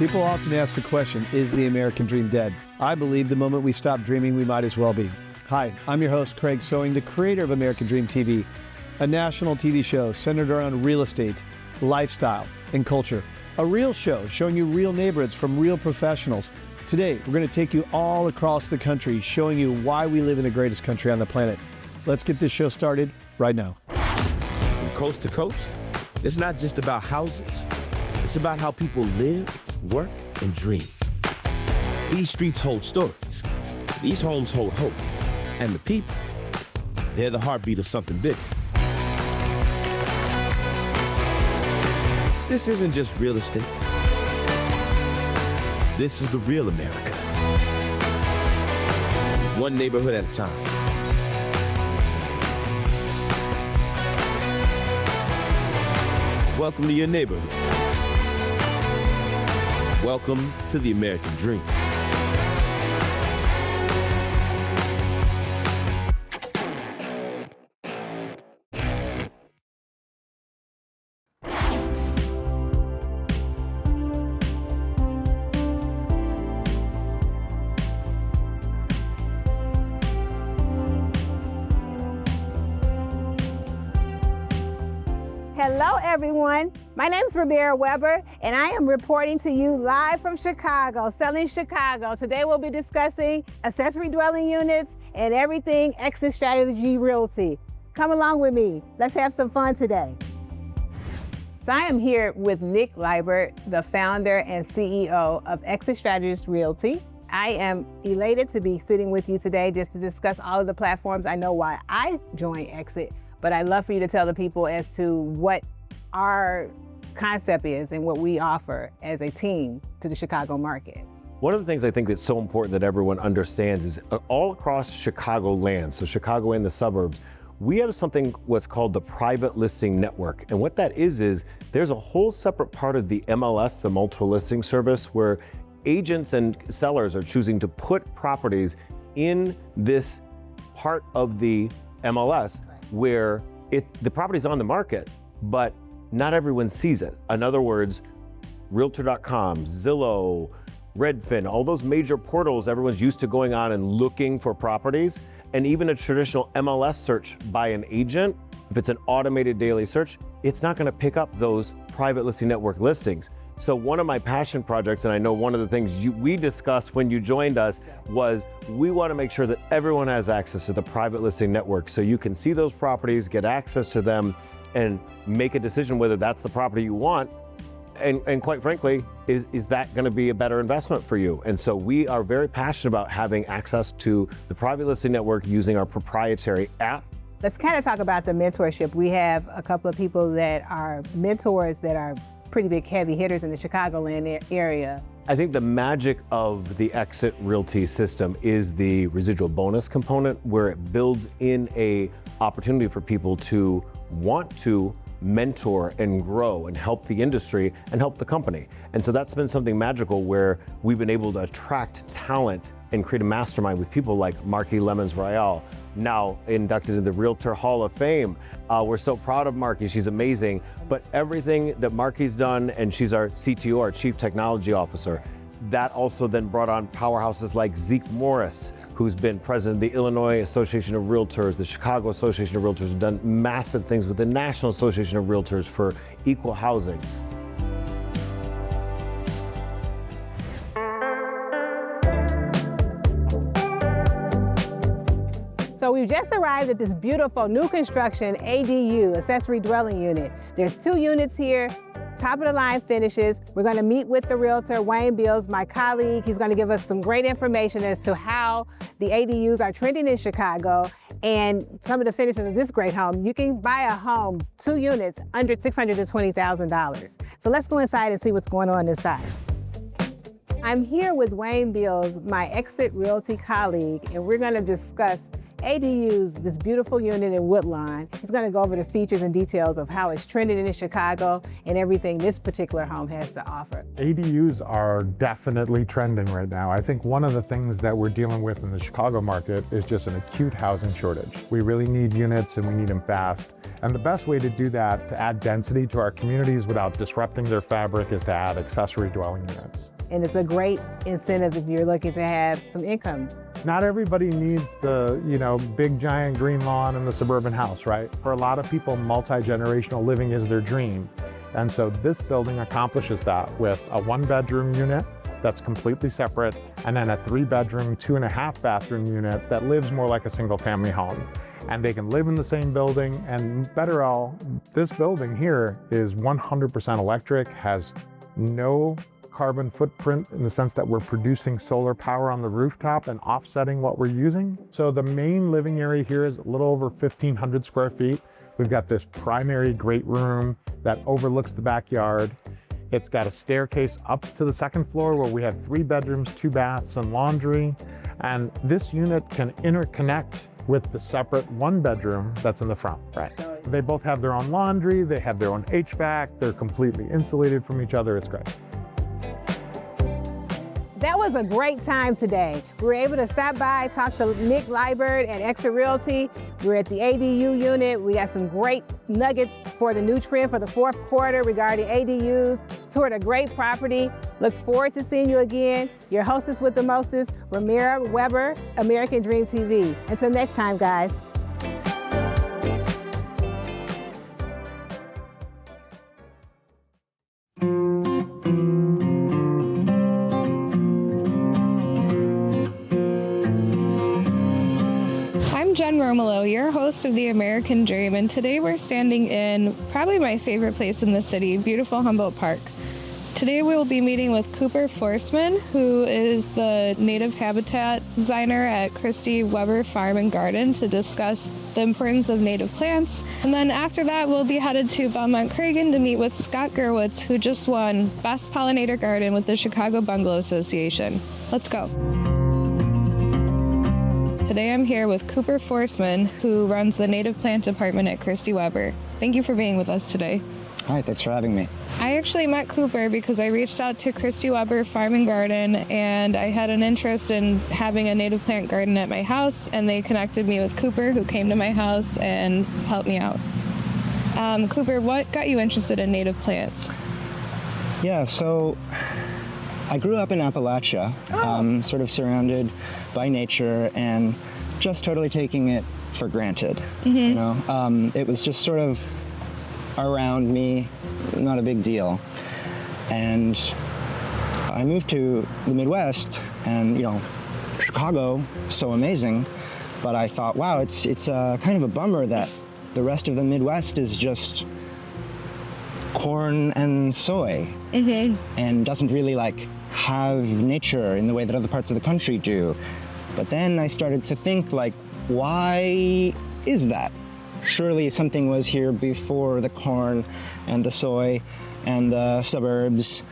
People often ask the question, is the American dream dead? I believe the moment we stop dreaming, we might as well be. Hi, I'm your host, Craig Sewing, the creator of American Dream TV, a national TV show centered around real estate, lifestyle, and culture. A real show showing you real neighborhoods from real professionals. Today, we're going to take you all across the country, showing you why we live in the greatest country on the planet. Let's get this show started right now. From coast to coast, it's not just about houses. It's about how people live, work, and dream. These streets hold stories. These homes hold hope. And the people, they're the heartbeat of something bigger. This isn't just real estate. This is the real America. One neighborhood at a time. Welcome to your neighborhood. Welcome to the American Dream. Hello everyone, my name is Libert and I am reporting to you live from Chicago, Selling Chicago. Today we'll be discussing accessory dwelling units and everything exit strategy realty. Come along with me, let's have some fun today. So I am here with Nick Libert, the founder and CEO of Exit Strategist Realty. I am elated to be sitting with you today just to discuss all of the platforms. I know why I joined Exit, but I'd love for you to tell the people as to what our concept is and what we offer as a team to the Chicago market. One of the things I think that's so important that everyone understands is all across Chicagoland, so Chicago and the suburbs, we have something what's called the private listing network. And what that is there's a whole separate part of the MLS, the multiple listing service, where agents and sellers are choosing to put properties in this part of the MLS where the property's on the market, but not everyone sees it. In other words, Realtor.com, Zillow, Redfin, all those major portals, everyone's used to going on and looking for properties. And even a traditional MLS search by an agent, if it's an automated daily search, it's not gonna pick up those private listing network listings. So one of my passion projects, and I know one of the things we discussed when you joined us, was we want to make sure that everyone has access to the private listing network so you can see those properties, get access to them, and make a decision whether that's the property you want. And quite frankly, is that going to be a better investment for you? And so we are very passionate about having access to the private listing network using our proprietary app. Let's kind of talk about the mentorship. We have a couple of people that are mentors that are pretty big heavy hitters in the Chicagoland area. I think the magic of the Exit Realty system is the residual bonus component, where it builds in a opportunity for people to want to mentor and grow and help the industry and help the company. And so that's been something magical where we've been able to attract talent and create a mastermind with people like Marky Lemons-Royale, now inducted into the Realtor Hall of Fame. We're so proud of Marky, she's amazing. But everything that Marky's done, and she's our CTO, our Chief Technology Officer, that also then brought on powerhouses like Zeke Morris, who's been president of the Illinois Association of Realtors, the Chicago Association of Realtors, and done massive things with the National Association of Realtors for equal housing. So we've just arrived at this beautiful new construction ADU, accessory dwelling unit. There's 2 units here, top of the line finishes. We're gonna meet with the realtor, Wayne Bills, my colleague. He's gonna give us some great information as to how the ADUs are trending in Chicago and some of the finishes of this great home. You can buy a home, 2 units, under $620,000. So let's go inside and see what's going on inside. I'm here with Wayne Bills, my Exit Realty colleague, and we're gonna discuss ADUs, this beautiful unit in Woodlawn. He's going to go over the features and details of how it's trending in Chicago and everything this particular home has to offer. ADUs are definitely trending right now. I think one of the things that we're dealing with in the Chicago market is just an acute housing shortage. We really need units and we need them fast. And the best way to do that, to add density to our communities without disrupting their fabric, is to add accessory dwelling units. and it's a great incentive if you're looking to have some income. Not everybody needs the, big giant green lawn and the suburban house, right? For a lot of people, multi-generational living is their dream. And so this building accomplishes that with a 1-bedroom unit that's completely separate, and then a 3-bedroom, 2.5-bathroom unit that lives more like a single-family home. And they can live in the same building, and better all, this building here is 100% electric, has no carbon footprint in the sense that we're producing solar power on the rooftop and offsetting what we're using. So the main living area here is a little over 1,500 square feet. We've got this primary great room that overlooks the backyard. It's got a staircase up to the second floor where we have 3 bedrooms, 2 baths, and laundry. And this unit can interconnect with the separate 1-bedroom that's in the front, right? They both have their own laundry, they have their own HVAC, they're completely insulated from each other, it's great. That was a great time today. We were able to stop by, talk to Nick Libert at Extra Realty. We're at the ADU unit. We got some great nuggets for the new trend for the fourth quarter regarding ADUs. Toured a great property. Look forward to seeing you again. Your hostess with the mostest, Ramara Weber, American Dream TV. Until next time, guys. I'm Romolo, your host of the American Dream, and today we're standing in probably my favorite place in the city, beautiful Humboldt Park. Today we will be meeting with Cooper Forsman, who is the native habitat designer at Christie Weber Farm and Garden, to discuss the importance of native plants. And then after that, we'll be headed to Belmont-Cragen to meet with Scott Gerwitz, who just won Best Pollinator Garden with the Chicago Bungalow Association. Let's go. Today I'm here with Cooper Forsman, who runs the native plant department at Christie Weber. Thank you for being with us today. Hi, thanks for having me. I actually met Cooper because I reached out to Christie Weber Farm and Garden, and I had an interest in having a native plant garden at my house, and they connected me with Cooper, who came to my house and helped me out. Cooper, what got you interested in native plants? Yeah, so I grew up in Appalachia, sort of surrounded by nature and just totally taking it for granted. It was just sort of around me, not a big deal. And I moved to the Midwest, and Chicago, so amazing, but I thought, wow, it's kind of a bummer that the rest of the Midwest is just corn and soy, and doesn't really have nature in the way that other parts of the country do. But then I started to think, why is that? Surely something was here before the corn and the soy and the suburbs.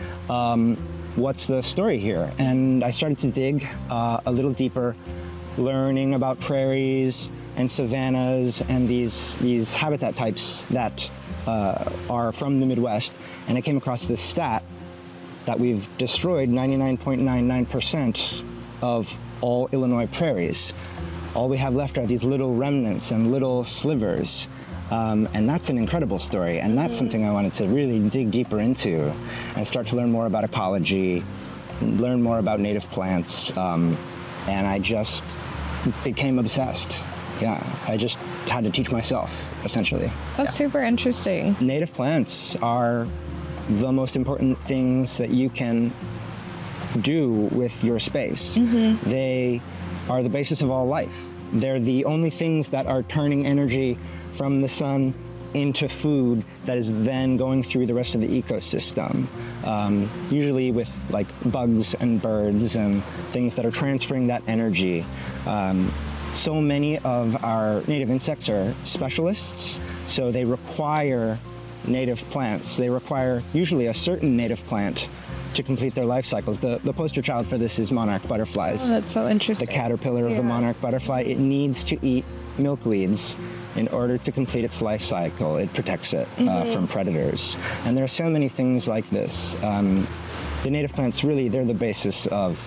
What's the story here? And I started to dig a little deeper, learning about prairies and savannas and these habitat types that are from the Midwest. And I came across this stat that we've destroyed 99.99% of all Illinois prairies. All we have left are these little remnants and little slivers. And that's an incredible story. And that's something I wanted to really dig deeper into and start to learn more about ecology, learn more about native plants. And I just became obsessed. Yeah, I just had to teach myself, essentially. That's super interesting. Native plants are the most important things that you can do with your space. They are the basis of all life. They're the only things that are turning energy from the sun into food that is then going through the rest of the ecosystem. Usually with bugs and birds and things that are transferring that energy. So many of our native insects are specialists, so they require native plants. They require usually a certain native plant to complete their life cycles. The poster child for this is monarch butterflies. Oh, that's so interesting. The caterpillar of the monarch butterfly, it needs to eat milkweeds in order to complete its life cycle. It protects it from predators. And there are so many things like this. The native plants, really, they're the basis of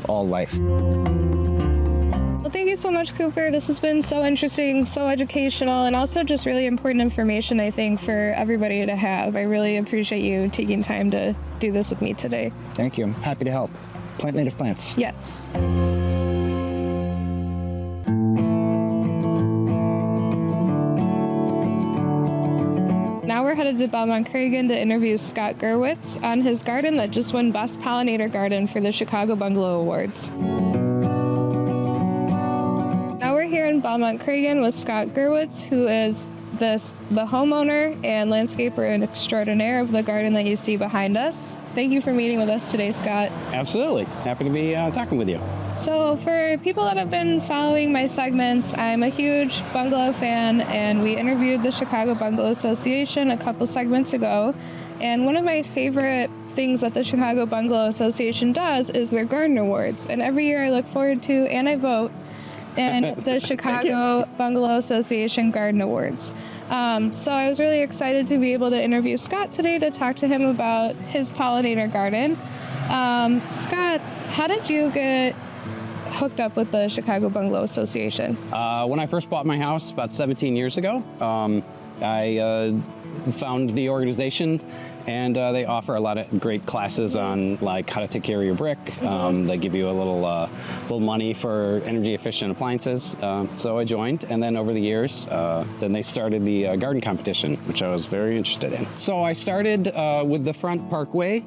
all life. Well, thank you so much, Cooper. This has been so interesting, so educational, and also just really important information, I think, for everybody to have. I really appreciate you taking time to do this with me today. Thank you. I'm happy to help. Plant native plants. Yes. Now we're headed to Belmont-Cragen to interview Scott Gerwitz on his garden that just won Best Pollinator Garden for the Chicago Bungalow Awards. Now we're here in Belmont-Cragen with Scott Gerwitz, who is the homeowner and landscaper extraordinaire of the garden that you see behind us. Thank you for meeting with us today, Scott. Absolutely. Happy to be talking with you. So for people that have been following my segments, I'm a huge bungalow fan, and we interviewed the Chicago Bungalow Association a couple segments ago. And one of my favorite things that the Chicago Bungalow Association does is their garden awards. And every year I look forward to, and I vote, in the Chicago Bungalow Association Garden Awards. So I was really excited to be able to interview Scott today to talk to him about his pollinator garden. Scott, how did you get hooked up with the Chicago Bungalow Association? When I first bought my house about 17 years ago, I found the organization, and they offer a lot of great classes on like how to take care of your brick. They give you a little money for energy efficient appliances. So I joined, and then over the years, then they started the garden competition, which I was very interested in. So I started with the front parkway.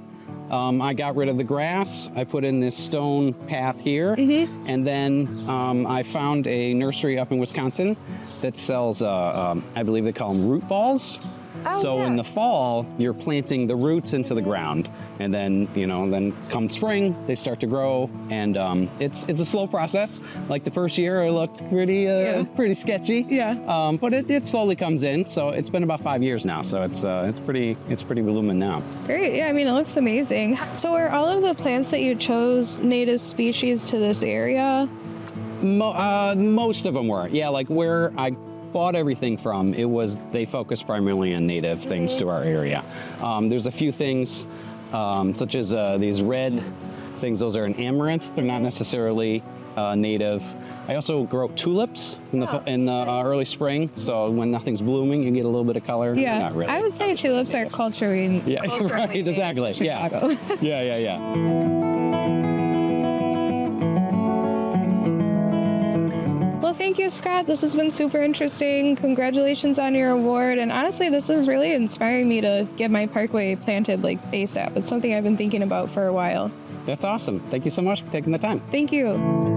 I got rid of the grass. I put in this stone path here, and then I found a nursery up in Wisconsin that sells, I believe they call them root balls. Oh, so yeah. in the fall, you're planting the roots into the ground, and then then come spring, they start to grow, and it's a slow process. Like the first year, it looked pretty sketchy. Yeah. But it slowly comes in. So it's been about 5 years now. So it's pretty voluminous now. Great. Yeah, I mean, it looks amazing. So are all of the plants that you chose native species to this area? Most of them were. Yeah, like where I bought everything from, they focus primarily on native things to our area. There's a few things, such as these red things. Those are an amaranth. They're not necessarily native. I also grow tulips in the early spring. So when nothing's blooming, you get a little bit of color. Yeah, Not really. I would say tulips are culturally. Yeah, right. Exactly. Chicago. Yeah. Yeah. Well, thank you, Scott. This has been super interesting. Congratulations on your award. And honestly, this is really inspiring me to get my parkway planted like ASAP. It's something I've been thinking about for a while. That's awesome. Thank you so much for taking the time. Thank you.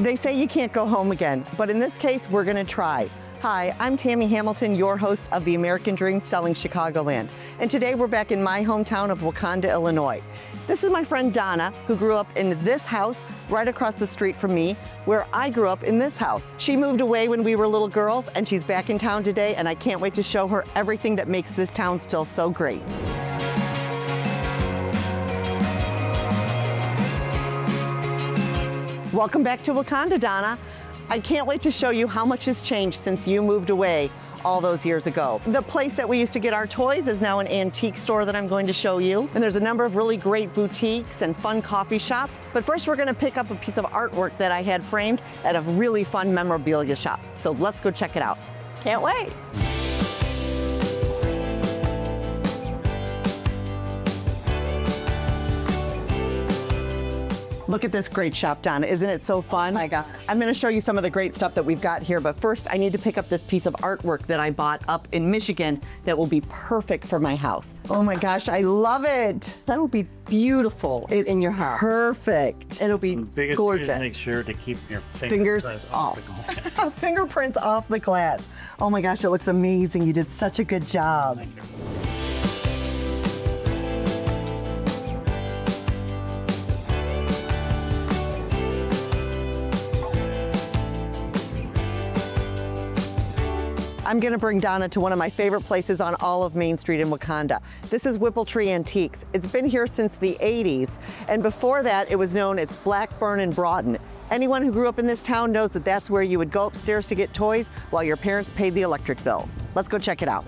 They say you can't go home again, but in this case, we're gonna try. Hi, I'm Tami Hamilton, your host of The American Dream Selling Chicagoland. And today we're back in my hometown of Wauconda, Illinois. This is my friend Donna, who grew up in this house right across the street from me, where I grew up in this house. She moved away when we were little girls, and she's back in town today, and I can't wait to show her everything that makes this town still so great. Welcome back to Wauconda, Donna. I can't wait to show you how much has changed since you moved away all those years ago. The place that we used to get our toys is now an antique store that I'm going to show you. And there's a number of really great boutiques and fun coffee shops. But first we're gonna pick up a piece of artwork that I had framed at a really fun memorabilia shop. So let's go check it out. Can't wait. Look at this great shop, Donna. Isn't it so fun? Oh my gosh. I'm gonna show you some of the great stuff that we've got here, but first I need to pick up this piece of artwork that I bought up in Michigan that will be perfect for my house. Oh my gosh, I love it. That will be beautiful in your house. Perfect. It'll be Biggest gorgeous. thing is make sure to keep your Fingers off. the glass. Fingerprints off the glass. Oh my gosh, it looks amazing. You did such a good job. Thank you. I'm gonna bring Donna to one of my favorite places on all of Main Street in Wauconda. This is Whippletree Antiques. It's been here since the 80s, and before that it was known as Blackburn and Broughton. Anyone who grew up in this town knows that that's where you would go upstairs to get toys while your parents paid the electric bills. Let's go check it out.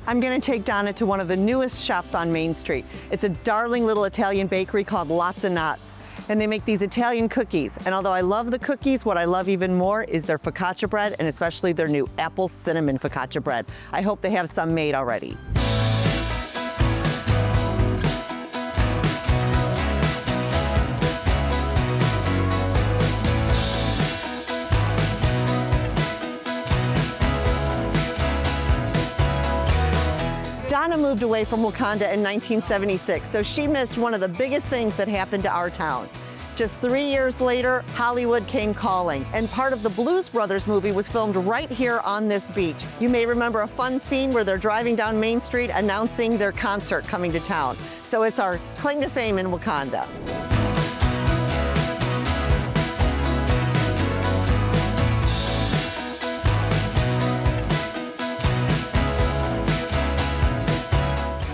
I'm gonna take Donna to one of the newest shops on Main Street. It's a darling little Italian bakery called Lots of Knots. And they make these Italian cookies. And although I love the cookies, what I love even more is their focaccia bread, and especially their new apple cinnamon focaccia bread. I hope they have some made already. Donna moved away from Wakanda in 1976, so she missed one of the biggest things that happened to our town. Just 3 years later, Hollywood came calling, and part of the Blues Brothers movie was filmed right here on this beach. You may remember a fun scene where they're driving down Main Street announcing their concert coming to town. So it's our claim to fame in Wakanda.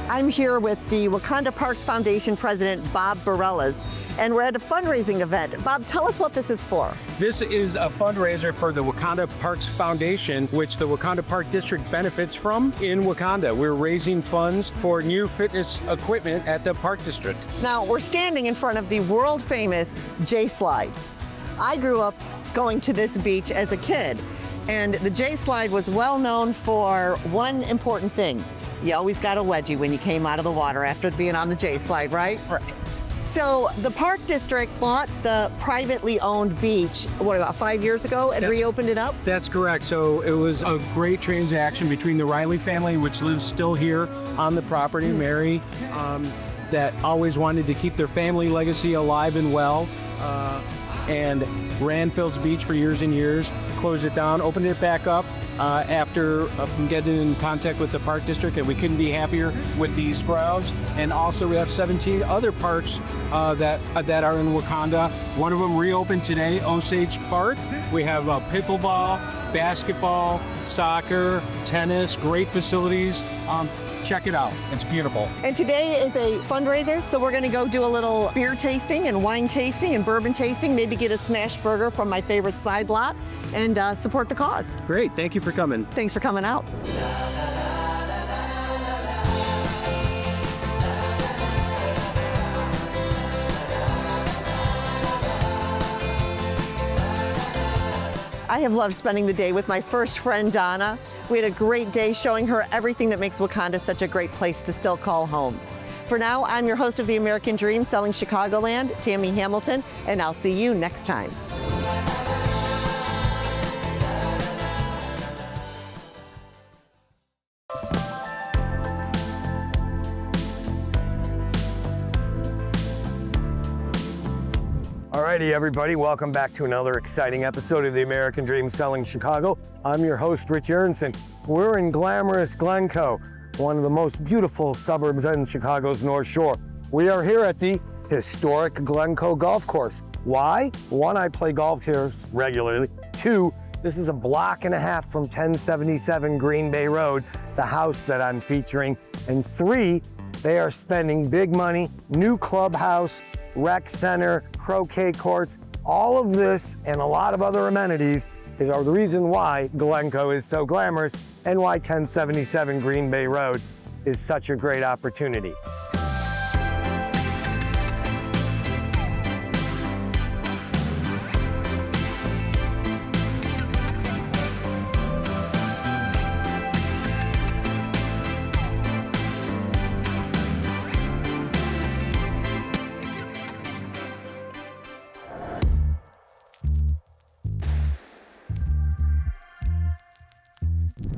I'm here with the Wakanda Parks Foundation President, Bob Bareilles, and we're at a fundraising event. Bob, tell us what this is for. This is a fundraiser for the Wakanda Parks Foundation, which the Wakanda Park District benefits from in Wakanda. We're raising funds for new fitness equipment at the Park District. Now, we're standing in front of the world famous J-Slide. I grew up going to this beach as a kid, and the J-Slide was well known for one important thing. You always got a wedgie when you came out of the water after being on the J-Slide, right? Right. So the Park District bought the privately owned beach, what, about 5 years ago, and reopened it up? That's correct. So it was a great transaction between the Riley family, which lives still here on the property, Mary, that always wanted to keep their family legacy alive and well, and ran Phil's Beach for years and years, closed it down, opened it back up, after getting in contact with the Park District, and we couldn't be happier with these grounds. And also we have 17 other parks that are in Wakanda. One of them reopened today, Osage Park. We have pickleball, basketball, soccer, tennis, great facilities. Check it out, it's beautiful. And today is a fundraiser, so we're gonna go do a little beer tasting and wine tasting and bourbon tasting, maybe get a smash burger from my favorite side lot, and support the cause. Great, thank you for coming. Thanks for coming out. I have loved spending the day with my first friend, Donna. We had a great day showing her everything that makes Wakanda such a great place to still call home. For now, I'm your host of The American Dream, Selling Chicagoland, Tami Hamilton, and I'll see you next time. Alrighty, everybody, welcome back to another exciting episode of The American Dream Selling Chicago. I'm your host, Rich Aronson. We're in glamorous Glencoe, one of the most beautiful suburbs in Chicago's North Shore. We are here at the historic Glencoe Golf Course. Why? One, I play golf here regularly. Two, this is a block and a half from 1077 Green Bay Road, the house that I'm featuring. And three, they are spending big money, new clubhouse, rec center, croquet courts, all of this and a lot of other amenities are the reason why Glencoe is so glamorous and why 1077 Green Bay Road is such a great opportunity.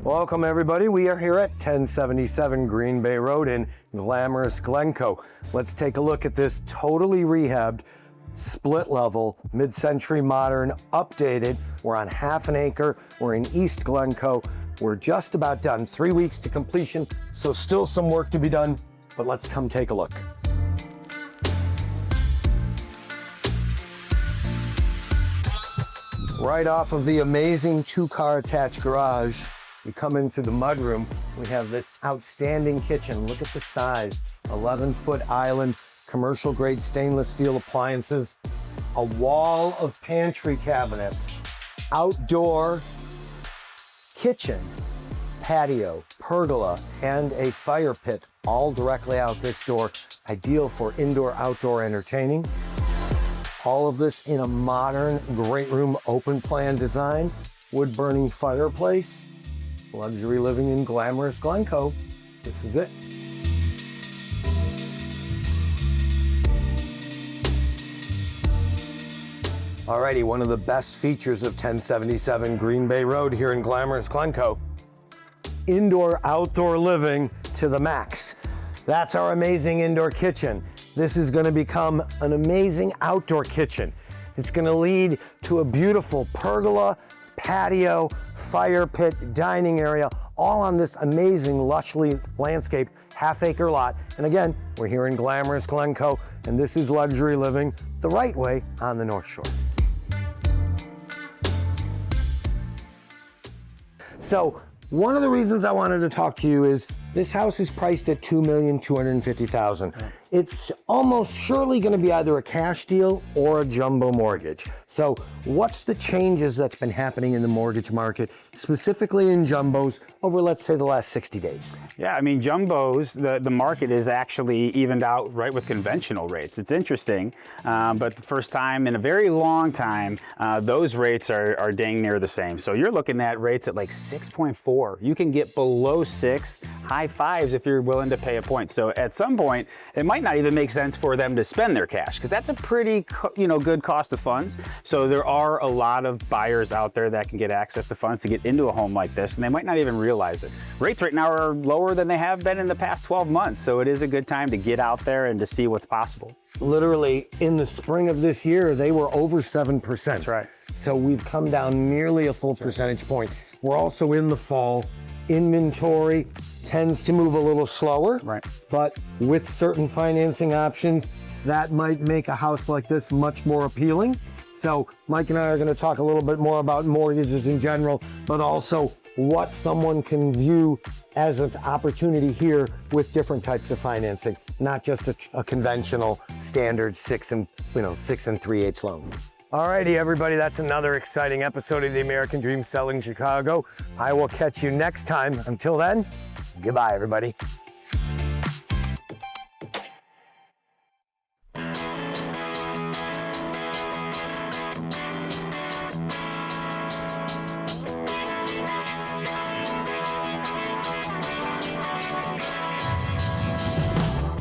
Welcome everybody. We are here at 1077 Green Bay Road in glamorous Glencoe. Let's take a look at this totally rehabbed, split level, mid-century modern, updated. We're on half an acre. We're in East Glencoe. We're just about done. 3 weeks to completion, so still some work to be done, but let's come take a look. Right off of the amazing two-car attached garage, we come in through the mudroom. We have this outstanding kitchen. Look at the size, 11-foot island, commercial-grade stainless steel appliances, a wall of pantry cabinets, outdoor kitchen, patio, pergola, and a fire pit, all directly out this door, ideal for indoor-outdoor entertaining. All of this in a modern, great room, open plan design, wood-burning fireplace, luxury living in glamorous Glencoe. This is it. Alrighty, one of the best features of 1077 Green Bay Road here in glamorous Glencoe, indoor-outdoor living to the max. That's our amazing indoor kitchen. This is going to become an amazing outdoor kitchen. It's going to lead to a beautiful pergola, patio, fire pit, dining area, all on this amazing lushly landscaped half-acre lot. And again, we're here in glamorous Glencoe, and this is luxury living the right way on the North Shore. So one of the reasons I wanted to talk to you is this house is priced at $2,250,000. It's almost surely going to be either a cash deal or a jumbo mortgage. So what's the changes that's been happening in the mortgage market, specifically in jumbos, over, let's say, the last 60 days? Yeah, I mean, jumbos, the market is actually evened out right with conventional rates. It's interesting, but the first time in a very long time, those rates are dang near the same. So you're looking at rates at like 6.4. You can get below 6, high 5s if you're willing to pay a point. So at some point, it might not even make sense for them to spend their cash because that's a pretty, good cost of funds. So there are a lot of buyers out there that can get access to funds to get into a home like this, and they might not even realize it. Rates right now are lower than they have been in the past 12 months. So it is a good time to get out there and to see what's possible. Literally in the spring of this year, they were over 7%. That's right. So we've come down nearly a full percentage point. We're also in the fall. Inventory tends to move a little slower, right? But with certain financing options, that might make a house like this much more appealing. So Mike and I are going to talk a little bit more about mortgages in general, but also what someone can view as an opportunity here with different types of financing, not just a conventional standard 6 3/8 loan. Alrighty, everybody, that's another exciting episode of the American Dream Selling Chicago. I will catch you next time. Until then, goodbye, everybody.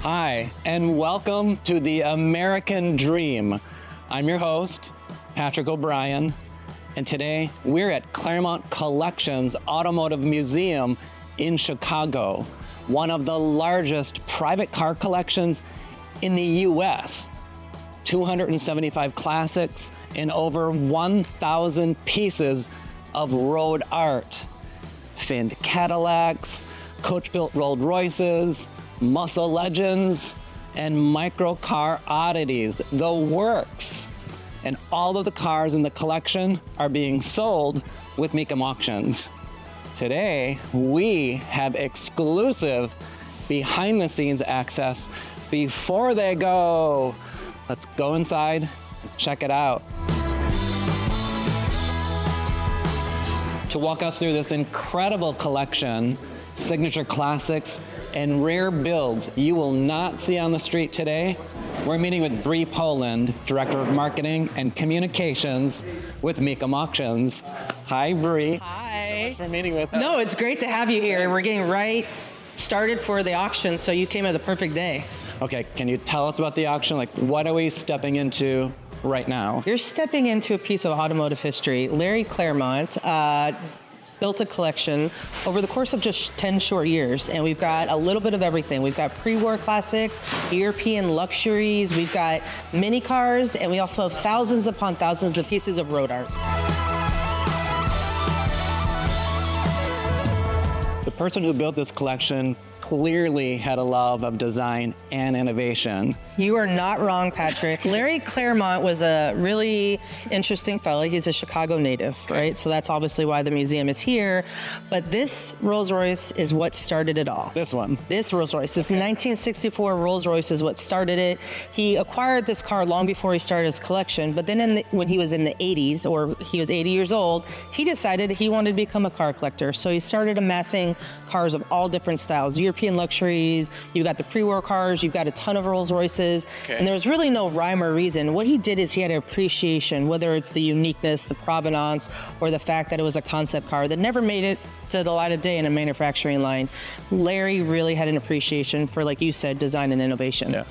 Hi, and welcome to the American Dream. I'm your host, Patrick O'Brien, and today we're at Claremont Collections Automotive Museum in Chicago, one of the largest private car collections in the US. 275 classics and over 1,000 pieces of road art. Finned Cadillacs, coach-built Rolls Royces, muscle legends, and micro car oddities, the works. And all of the cars in the collection are being sold with Mecum Auctions. Today, we have exclusive behind-the-scenes access before they go. Let's go inside and check it out. To walk us through this incredible collection, signature classics, and rare builds you will not see on the street today, we're meeting with Bree Poland, Director of Marketing and Communications with Mecum Auctions. Hi, Bree. Hi. Thanks for meeting with us. No, it's great to have you here. We're getting right started for the auction, so you came at the perfect day. Okay, can you tell us about the auction? Like, what are we stepping into right now? You're stepping into a piece of automotive history. Larry Claremont built a collection over the course of just 10 short years, and we've got a little bit of everything. We've got pre-war classics, European luxuries, we've got mini cars, and we also have thousands upon thousands of pieces of road art. The person who built this collection clearly had a love of design and innovation. You are not wrong, Patrick. Larry Claremont was a really interesting fellow. He's a Chicago native, right? So that's obviously why the museum is here. But this Rolls Royce is what started it all. This one? This Rolls Royce. This 1964 Rolls Royce is what started it. He acquired this car long before he started his collection, but then when he was in the 80s, or he was 80 years old, he decided he wanted to become a car collector. So he started amassing cars of all different styles, European luxuries, you've got the pre-war cars, you've got a ton of Rolls Royces, and there was really no rhyme or reason. What he did is he had an appreciation, whether it's the uniqueness, the provenance, or the fact that it was a concept car that never made it to the light of day in a manufacturing line. Larry really had an appreciation for, like you said, design and innovation. Yeah.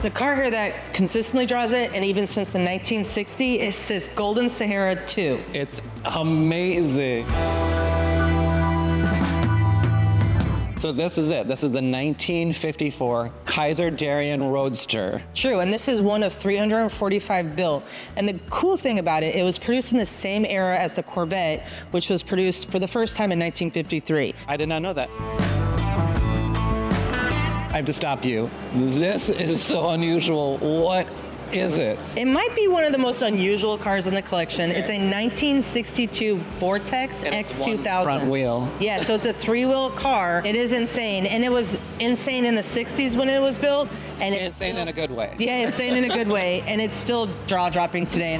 The car here that consistently draws it, and even since the 1960s, is this Golden Sahara 2. It's amazing. So this is it. This is the 1954 Kaiser Darien Roadster. True, and this is one of 345 built. And the cool thing about it, it was produced in the same era as the Corvette, which was produced for the first time in 1953. I did not know that. I have to stop you. This is so unusual. What is it? It might be one of the most unusual cars in the collection. It's a 1962 Vortex X2000. Front wheel. Yeah, so it's a 3-wheel car. It is insane, and it was insane in the 60s when it was built. And it's insane in a good way. Yeah, insane in a good way, and it's still jaw-dropping today.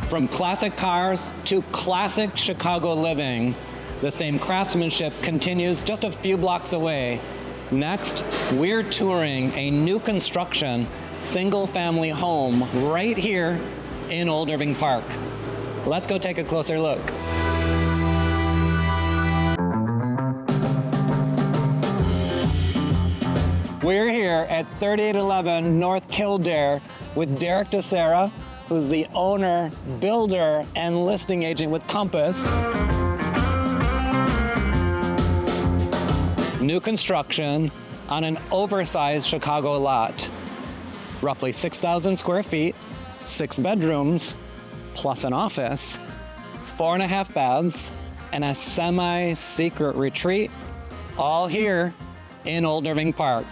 From classic cars to classic Chicago living, the same craftsmanship continues just a few blocks away. Next, we're touring a new construction, single-family home right here in Old Irving Park. Let's go take a closer look. We're here at 3811 North Kildare with Derek DeSera, who's the owner, builder, and listing agent with Compass. New construction on an oversized Chicago lot. Roughly 6,000 square feet, 6 bedrooms, plus an office, 4.5 baths, and a semi-secret retreat, all here in Old Irving Park.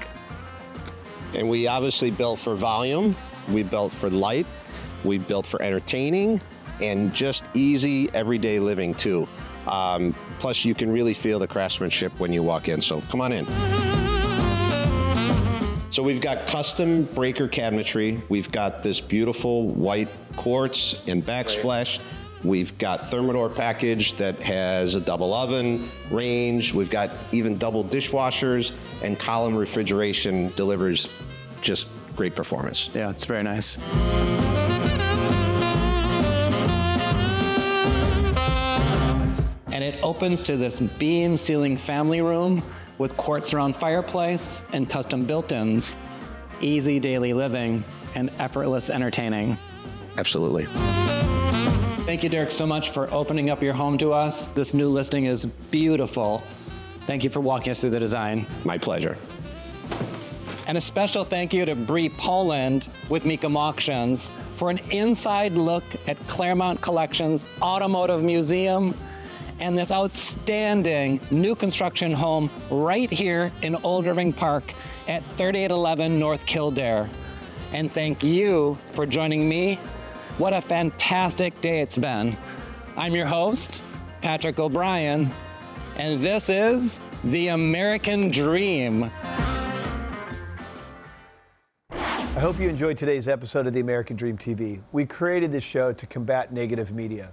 And we obviously built for volume, we built for light, we built for entertaining, and just easy everyday living too. Plus, you can really feel the craftsmanship when you walk in, so come on in. So we've got custom breaker cabinetry. We've got this beautiful white quartz and backsplash. We've got Thermador package that has a double oven range. We've got even double dishwashers, and column refrigeration delivers just great performance. Yeah, it's very nice. And it opens to this beam ceiling family room with quartz surround fireplace and custom built-ins. Easy daily living and effortless entertaining. Absolutely. Thank you, Derek, so much for opening up your home to us. This new listing is beautiful. Thank you for walking us through the design. My pleasure. And a special thank you to Bree Poland with Meekum Auctions for an inside look at Claremont Collections Automotive Museum and this outstanding new construction home right here in Old Irving Park at 3811 North Kildare. And thank you for joining me. What a fantastic day it's been. I'm your host, Patrick O'Brien, and this is The American Dream. I hope you enjoyed today's episode of The American Dream TV. We created this show to combat negative media,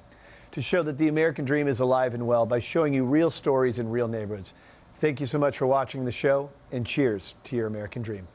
to show that the American dream is alive and well by showing you real stories in real neighborhoods. Thank you so much for watching the show, and cheers to your American dream.